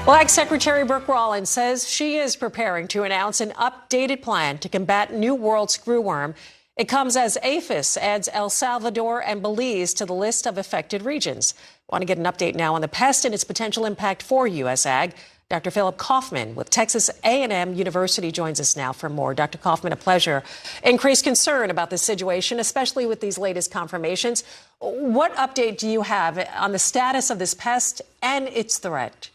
Well, Ag Secretary Brooke Rollins says she is preparing to announce an updated plan to combat new world screwworm. It comes as APHIS adds El Salvador and Belize to the list of affected regions. Want to get an update now on the pest and its potential impact for U.S. ag. Dr. Phillip Kaufman with Texas A&M University joins us now for more. Dr. Kaufman, a pleasure. Increased concern about this situation, especially with these latest confirmations. What update do you have on the status of this pest and its threat?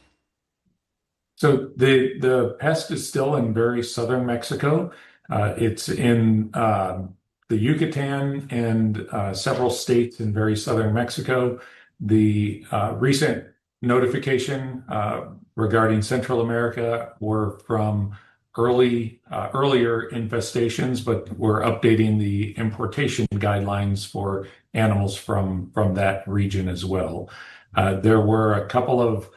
So the pest is still in very southern Mexico. It's in the Yucatan and several states in very southern Mexico. The recent notification regarding Central America were from earlier infestations, but we're updating the importation guidelines for animals from that region as well. There were a couple of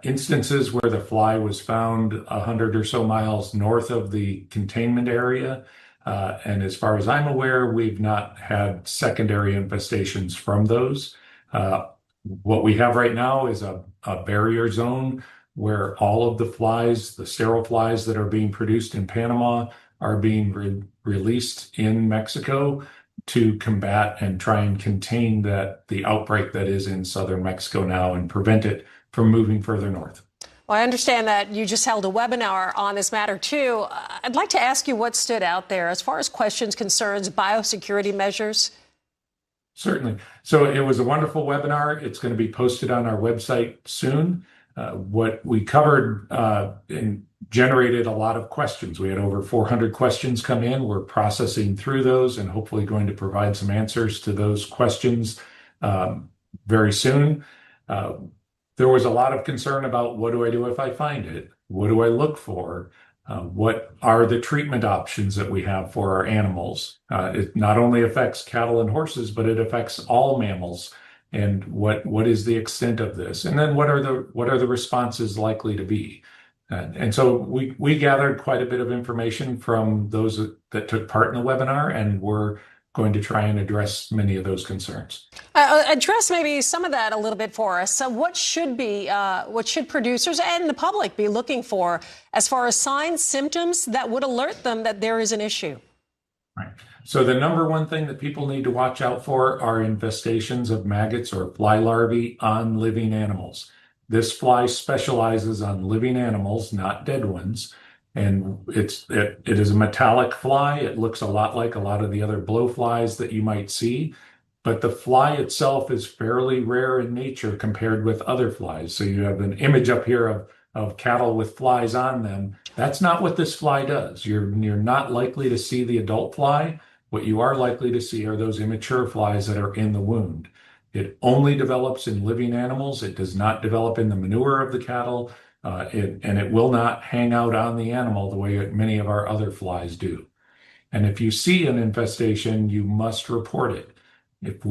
instances where the fly was found 100 or so miles north of the containment area. And as far as I'm aware, we've not had secondary infestations from those. What we have right now is a barrier zone where all of the flies, the sterile flies that are being produced in Panama, are being released in Mexico to combat and try and contain the outbreak that is in southern Mexico now and prevent it from moving further north. Well, I understand that you just held a webinar on this matter, too. I'd like to ask you what stood out there as far as questions, concerns, biosecurity measures. Certainly. So it was a wonderful webinar. It's going to be posted on our website soon. What we covered and generated a lot of questions. We had over 400 questions come in. We're processing through those and hopefully going to provide some answers to those questions very soon. There was a lot of concern about what do I do if I find it? What do I look for? What are the treatment options that we have for our animals? It not only affects cattle and horses, but it affects all mammals. And what is the extent of this? And then what are the responses likely to be? And so we gathered quite a bit of information from those that took part in the webinar, and we're going to try and address many of those concerns. Address maybe some of that a little bit for us. So what should producers and the public be looking for as far as signs, symptoms that would alert them that there is an issue? Right. So the number one thing that people need to watch out for are infestations of maggots or fly larvae on living animals. This fly specializes on living animals, not dead ones. And it is a metallic fly. It looks a lot like a lot of the other blowflies that you might see, but the fly itself is fairly rare in nature compared with other flies. So you have an image up here of cattle with flies on them. That's not what this fly does. You're not likely to see the adult fly. What you are likely to see are those immature flies that are in the wound. It only develops in living animals. It does not develop in the manure of the cattle. And it will not hang out on the animal the way many of our other flies do. And if you see an infestation, you must report it. If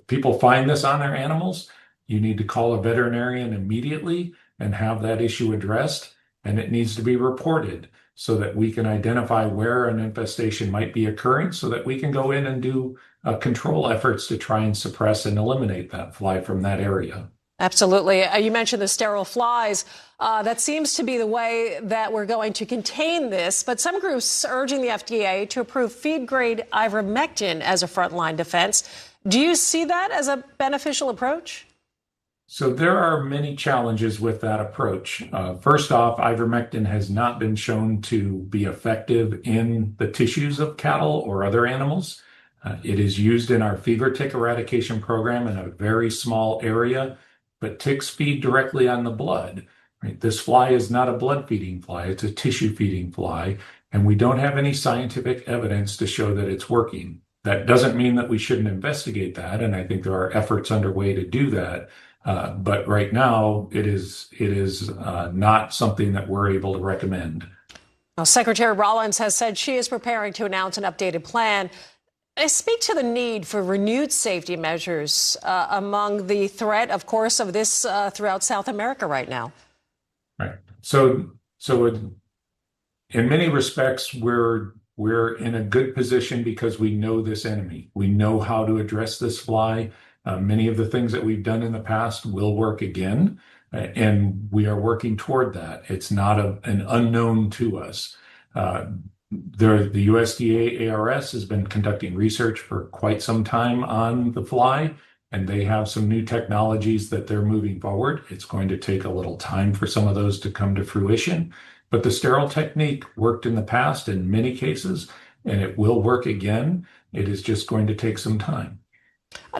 people find this on their animals, you need to call a veterinarian immediately and have that issue addressed. And it needs to be reported so that we can identify where an infestation might be occurring so that we can go in and do control efforts to try and suppress and eliminate that fly from that area. Absolutely. You mentioned the sterile flies. That seems to be the way that we're going to contain this. But some groups urging the FDA to approve feed-grade ivermectin as a frontline defense. Do you see that as a beneficial approach? So there are many challenges with that approach. First off, ivermectin has not been shown to be effective in the tissues of cattle or other animals. It is used in our fever tick eradication program in a very small area, but ticks feed directly on the blood. Right? This fly is not a blood-feeding fly. It's a tissue-feeding fly, and we don't have any scientific evidence to show that it's working. That doesn't mean that we shouldn't investigate that, and I think there are efforts underway to do that. But right now, it is not something that we're able to recommend. Well, Secretary Rollins has said she is preparing to announce an updated plan. Speak to the need for renewed safety measures among the threat, of course, of this throughout South America right now. Right. So in many respects, we're in a good position because we know this enemy. We know how to address this fly. Many of the things that we've done in the past will work again. And we are working toward that. It's not an unknown to us. The USDA ARS has been conducting research for quite some time on the fly, and they have some new technologies that they're moving forward. It's going to take a little time for some of those to come to fruition, but the sterile technique worked in the past in many cases, and it will work again. It is just going to take some time.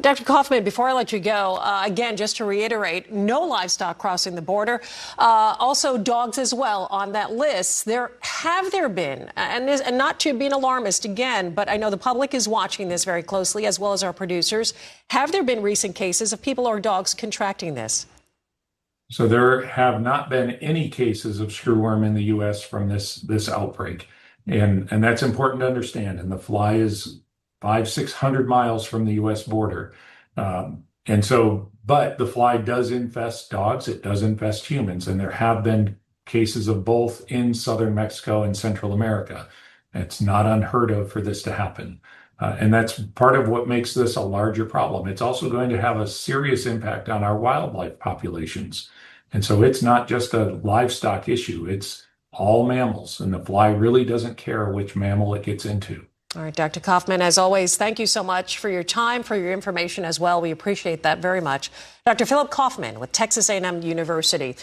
Dr. Kaufman, before I let you go, again, just to reiterate, no livestock crossing the border, also dogs as well on that list. Have there been, and not to be an alarmist again, but I know the public is watching this very closely, as well as our producers. Have there been recent cases of people or dogs contracting this? So there have not been any cases of screwworm in the U.S. from this outbreak. And that's important to understand. And the fly is 500-600 miles from the U.S. border. But the fly does infest dogs. It does infest humans. And there have been cases of both in southern Mexico and Central America. It's not unheard of for this to happen. And that's part of what makes this a larger problem. It's also going to have a serious impact on our wildlife populations. And so it's not just a livestock issue. It's all mammals. And the fly really doesn't care which mammal it gets into. All right, Dr. Kaufman, as always, thank you so much for your time, for your information as well. We appreciate that very much. Dr. Phillip Kaufman with Texas A&M University.